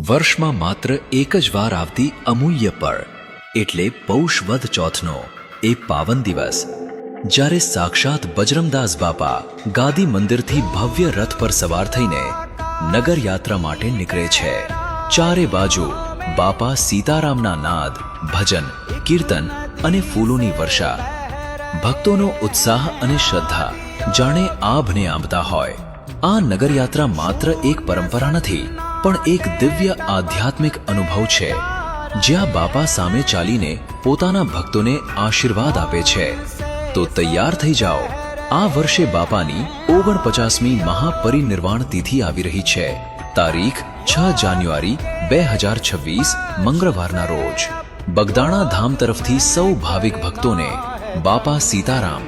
વર્ષમાં માત્ર એક જ વાર આવતી અમૂલ્ય પળ એટલે પૌષ વદ ચોથનો એ પાવન દિવસ, જ્યારે સાક્ષાત બજરંગદાસ બાપા ગાદી મંદિરથી ભવ્ય રથ પર સવાર થઈને નગર યાત્રા માટે નીકળે છે। ચારે બાજુ બાપા સીતારામના નાદ, ભજન, કીર્તન અને ફૂલોની વર્ષા। ભક્તોનો ઉત્સાહ અને શ્રદ્ધા જાણે આભને આંબતા હોય। આ નગરયાત્રા માત્ર એક પરંપરા નથી, પણ એક દિવ્ય આધ્યાત્મિક અનુભવ છે, જ્યાં બાપા સામે ચાલીને પોતાના ભક્તોને આશીર્વાદ આપે છે। તો તૈયાર થઈ જાઓ, આ વર્ષે બાપાની 49મી મહાપરિનિર્વાણ તિથિ આવી રહી છે। તારીખ 6 જાન્યુઆરી 2026 મંગળવારના રોજ બગદાણા ધામ તરફથી સૌ ભાવિક ભક્તોને બાપા સીતારામ